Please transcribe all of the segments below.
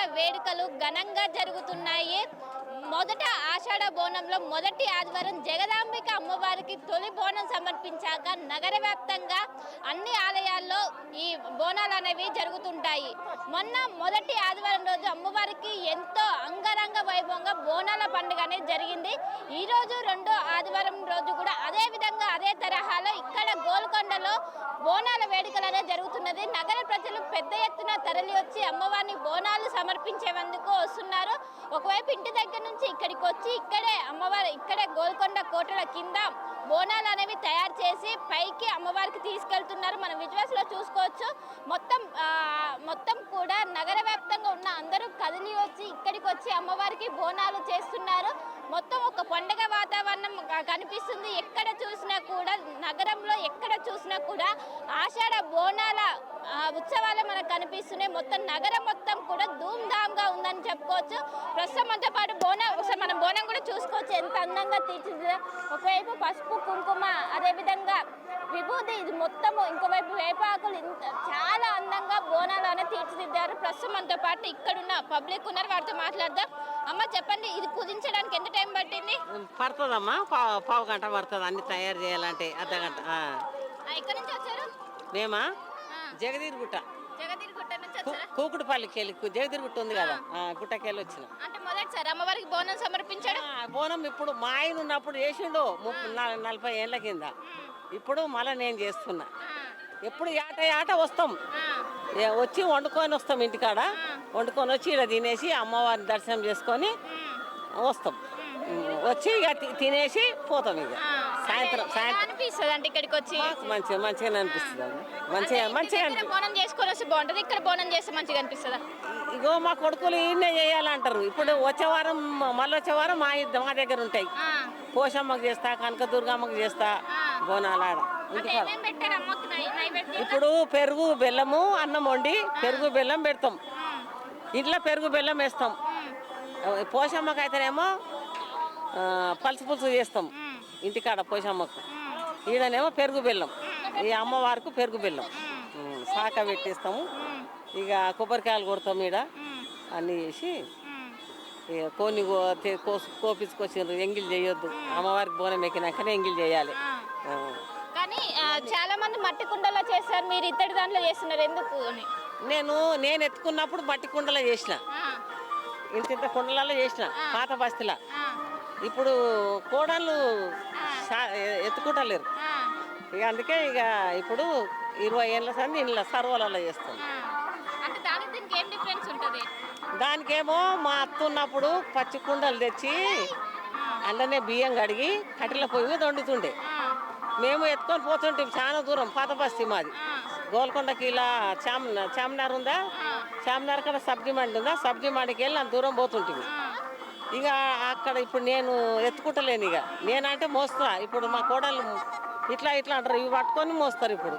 బోనాల వేడుకలు ఘనంగా జరుగుతున్నాయి. మొదట ఆషాఢ బోనంలో మొదటి ఆదివారం జగదాంబిక అమ్మవారికి తొలి బోనం సమర్పించాక నగర వ్యాప్తంగా అన్ని ఆలయాల్లో ఈ బోనాలు అనేవి జరుగుతుంటాయి. మొన్న మొదటి ఆదివారం రోజు అమ్మవారికి ఎంతో అంగరంగ వైభవంగా బోనాల పండుగ అనేది జరిగింది. ఈ రోజు రెండో ఆదివారం రోజు కూడా అదే విధంగా అదే తరహాలో ఇక్కడ గోల్కొండలో బోనాల వేడుకలు అనేది జరుగుతున్నది. నగర ప్రజలు పెద్ద ఎత్తున తరలి వచ్చి అమ్మవారిని బోనాలు సమర్పించేందుకు వస్తున్నారు. ఒకవైపు ఇంటి దగ్గర నుంచి ఇక్కడికి వచ్చి ఇక్కడే గోల్కొండ కోటల కింద బోనాలు అనేవి తయారు చేసి పైకి అమ్మవారికి తీసుకెళ్తున్నారు. మనం విజువల్స్ లో చూసుకోవచ్చు. మొత్తం కూడా నగర వ్యాప్తంగా ఉన్న అందరూ కదిలి వచ్చి ఇక్కడికి వచ్చి అమ్మవారికి బోనాలు చేస్తున్నారు. మొత్తం ఒక పండుగ వాతావరణం కనిపిస్తుంది. ఎక్కడ చూసినా కూడా నగరంలో ఎక్కడ చూసినా కూడా ఆషాఢ బోనాల ఉత్సవాలు మనకు కనిపిస్తున్నాయి. మొత్తం నగరం మొత్తం కూడా ధూమ్ ధామ్ గా ఉందని చెప్పుకోవచ్చు. ప్రస్తుతం మనతో పాటు మనం బోనం కూడా చూసుకోవచ్చు ఎంత అందంగా తీర్చిదిద్దారో. ఒకవైపు పసుపు కుంకుమ, అదేవిధంగా విభూతి, ఇది మొత్తము ఇంకోవైపు వేపాకులు, చాలా అందంగా బోనాలు అనేది తీర్చిదిద్దారు. ప్రస్తుతం మనతో పాటు ఇక్కడున్న పబ్లిక్ ఉన్నారు, వారితో మాట్లాడదాం. అమ్మ చెప్పండి, ఇది పూజించడానికి ఎంత టైం పట్టింది? పడుతుందమ్మా, పావు గంట పడుతుంది అన్ని తయారు చేయాలంటే, అర్ధగంట. ఎక్కడి నుంచి వచ్చారు? మేమా జగదీర్గుట్ట నుంచి కూకుడుపల్లికి వెళ్ళి జగదీర్గుట్ట ఉంది కదా, గుట్టకెళ్ళి వచ్చిన. అంటే మొదటిసారి అమ్మవారికి బోనం సమర్పించాడు. బోనం ఇప్పుడు మా ఆయన ఉన్నప్పుడు చేసిండు 40 ఏళ్ళ కింద. ఇప్పుడు మళ్ళీ నేను చేస్తున్నా. ఎప్పుడు ఆట వస్తాం, వచ్చి వండుకొని వస్తాం. ఇంటికాడ వండుకొని వచ్చి ఇక్కడ తినేసి అమ్మవారిని దర్శనం చేసుకొని వస్తాం. వచ్చి ఇక తినేసి పోతాం. ఇక సాయంత్రం అనిపిస్తుంది అంటే ఇక్కడికి వచ్చి మంచిగా అనిపిస్తుంది. మంచిగా బోనం చేసుకొని వస్తే బాగుంటుంది. ఇక్కడ బోనం చేస్తే మంచిగా అనిపిస్తుందా? ఇగో మా కొడుకులు ఈయనే చేయాలంటారు. ఇప్పుడు వచ్చే వారం మళ్ళీ వచ్చే వారం మా దగ్గర ఉంటాయి. పోషమ్మకు చేస్తా, కనకదుర్గమ్మకు చేస్తా బోనాలు ఆడ. ఇప్పుడు పెరుగు బెల్లము అన్నం వండి పెరుగు బెల్లం పెడతాం. ఇంట్లో పెరుగు బెల్లం వేస్తాం. పోషమ్మకు అయితేనేమో పలుసు పులుసు చేస్తాం ఇంటికాడ పోషమ్మకు. ఈడనేమో పెరుగు బెల్లం, ఈ అమ్మవారికి పెరుగు బెల్లం శాఖ పెట్టేస్తాము. ఇక కొబ్బరికాయలు కొడతాం. ఈడ అన్నీ చేసి ఇక కొన్ని కోపించుకొచ్చిండ్రు. ఎంగిల్ చేయొద్దు, అమ్మవారికి బోనం ఎక్కినాకనే ఎంగిల్ చేయాలి. కానీ చాలా మంది మట్టి కుండలో చేస్తారు, మీరు ఇత్తడి దాంట్లో చేస్తున్నారు ఎందుకు? నేను ఎత్తుకున్నప్పుడు మట్టి కుండలో చేసిన, ఇంత కుండలలో చేసిన పాత బస్తీలా. ఇప్పుడు కోడళ్ళు ఎత్తుకుంటలేరు. ఇక అందుకే ఇక ఇప్పుడు 20 ఏళ్ళ సంది ఇంట్లో సర్వలలో చేస్తాం. దానికేమో మా అత్త ఉన్నప్పుడు పచ్చి కుండలు తెచ్చి అందులోనే బియ్యం కడిగి కట్టెల పొయ్యి మీద వండుతుండే. మేము ఎత్తుకొని పోతుంటాం చాలా దూరం. పాత బస్తీ మాది. గోల్కొండకి ఇలా చామ్నార్ ఉందా, చామ్నార్ కన్నా సబ్జీ మండి ఉందా, సబ్జీ మండికి వెళ్ళి అంత దూరం పోతుంటుంది. ఇక అక్కడ ఇప్పుడు నేను ఎత్తుకుంటలేను. ఇక నేనంటే మోస్తున్నా. ఇప్పుడు మా కోడలు ఇట్లా అంటారు, ఇవి పట్టుకొని మోస్తారు ఇప్పుడు.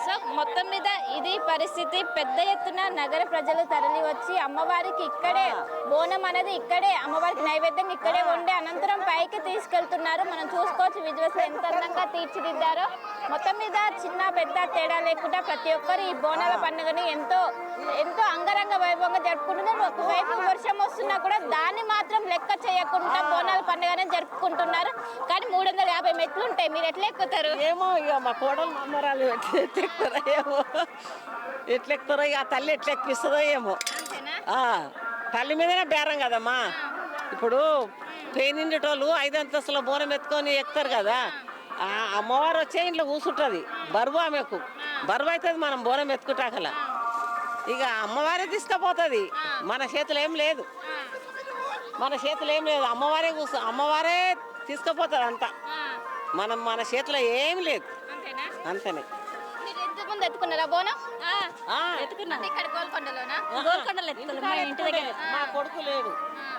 సో మొత్తం మీద ఇది పరిస్థితి. పెద్ద ఎత్తున నగర ప్రజలు తరలి వచ్చి అమ్మవారికి ఇక్కడే బోనం అనేది ఇక్కడే అమ్మవారికి నైవేద్యం ఇక్కడే వండి అనంతరం పైకి తీసుకెళ్తున్నారు. మనం చూసుకోవచ్చు విజువల్స్ ఎంత అందంగా తీర్చిదిద్దారో. మొత్తం మీద చిన్న పెద్ద తేడా లేకుండా ప్రతి ఒక్కరు ఈ బోనాల పండుగని ఎంతో అంగరంగ వైభవంగా జరుపుకుంటున్నారు. ఒకవైపు వర్షం వస్తున్నా కూడా దాన్ని మాత్రం లెక్క చేయకుండా బోనాల పండుగ అనేది జరుపుకుంటున్నారు. కానీ 350 మెట్లు ఉంటాయి, మీరు ఎట్లా ఎక్కుతారు? ఏమో ఇక మా కోడలు మమ్మరాలు ఎట్లెక్కుతారో ఏమో, ఎట్లెక్కుతారో ఇక తల్లి ఎట్లెక్కిస్తుందో ఏమో. తల్లి మీదనే బేరం కదమ్మా. ఇప్పుడు పేనిండేటోళ్ళు 5 అంతస్తుల బోనం ఎత్తుకొని ఎక్కుతారు కదా. అమ్మవారు వచ్చే ఇంట్లో కూర్చుంటుంది. బరువు ఆమెకు బరువు అవుతుంది మనం బోనం ఎత్తుకుంటాకలా. ఇక అమ్మవారే తీసుకుపోతుంది. మన చేతులు ఏం లేదు, అమ్మవారే తీసుకుపోతుంది అంతా. మన చేతిలో ఏం లేదు. అంతేనే. ఎత్తుకున్నారా బోనం? మా కొడుకు లేడు.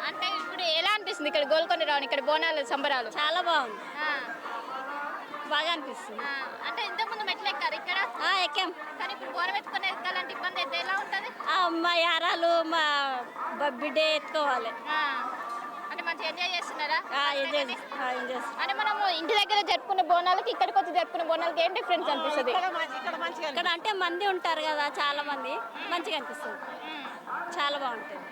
అంటే ఇప్పుడు ఎలా అనిపిస్తుంది ఇక్కడ గోల్కొండ రావడం, ఇక్కడ బోనాలు సంబరాలు? చాలా బాగుంది, బాగా అనిపిస్తుంది. అంటే ఇంతకుముందు మెట్లు ఎక్కారు ఇక్కడ? ఎక్కాం. కానీ ఇప్పుడు బోనం ఎత్తుకొని ఎక్కాలంటే ఇబ్బంది అయితే ఎలా ఉంటుంది? మా యారాలు మా బిడ్డ ఎత్తుకోవాలి. అంటే మన మంచిగా ఎంజాయ్ చేస్తున్నారా ఎంజాయ్ అంటే మనము ఇంటి దగ్గర జరుపుకునే బోనాలకి ఇక్కడికి వచ్చి జరుపుకునే బోనాలకి ఏం డిఫరెన్స్ అనిపిస్తుంది ఇక్కడ మంచిగా ఇక్కడ అంటే మంది ఉంటారు కదా, చాలా మంది, మంచిగా అనిపిస్తుంది, చాలా బాగుంటుంది.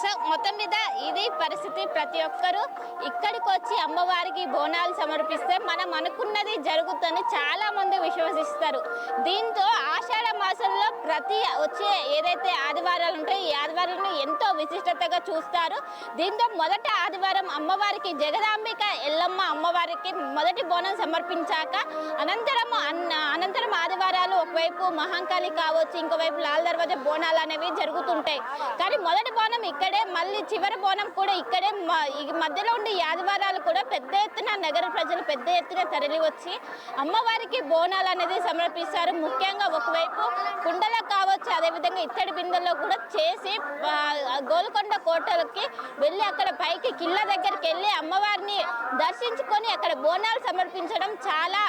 సో మొత్తం మీద ఇది పరిస్థితి. ప్రతి ఒక్కరూ ఇక్కడికి వచ్చి అమ్మవారికి బోనాలు సమర్పిస్తే మనం అనుకున్నది జరుగుతుందని చాలా మంది విశ్వసిస్తారు. దీంతో ఆషాఢ మాసంలో ప్రతి వచ్చే ఏదైతే ఆదివారాలు ఉంటాయో ఈ ఆదివారాలను ఎంతో విశిష్టతగా చూస్తారు. దీంతో మొదట ఆదివారం అమ్మవారికి జగదాంబిక ఎల్లమ్మ అమ్మవారికి మొదటి బోనం సమర్పించాక అనంతరం ఆదివారాలు ఒకవైపు మహాంకాళి కావచ్చు, ఇంకోవైపు లాల్ దర్వాజా బోనాలు అనేవి జరుగుతుంటాయి. కానీ మొదటి బోనం ఇక్కడే, మళ్ళీ చివరి బోనం కూడా ఇక్కడే. ఈ మధ్యలో ఉండే ఈ ఆదివారాలు కూడా పెద్ద ఎత్తున నగర ప్రజలు పెద్ద ఎత్తున తరలి వచ్చి అమ్మవారికి బోనాలు అనేది సమర్పిస్తారు. ముఖ్యంగా ఒకవైపు కుండలో కావచ్చు, అదేవిధంగా ఇత్తడి బిందెల్లో కూడా చేసి గోల్కొండ కోటలకి వెళ్ళి అక్కడ పైకి కిళ్ళ దగ్గరికి వెళ్ళి అమ్మవారిని దర్శించుకొని అక్కడ బోనాలు సమర్పించడం చాలా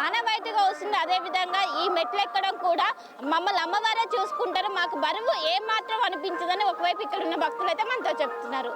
ఆనవాయితీగా వస్తుంది. అదేవిధంగా ఈ మెట్లు ఎక్కడం కూడా మమ్మల్ని అమ్మవారే చూసుకుంటారు, మాకు బరువు ఏమాత్రం అనిపించదని ఒకవైపు ఇక్కడ ఉన్న భక్తులు అయితే మనతో చెప్తున్నారు.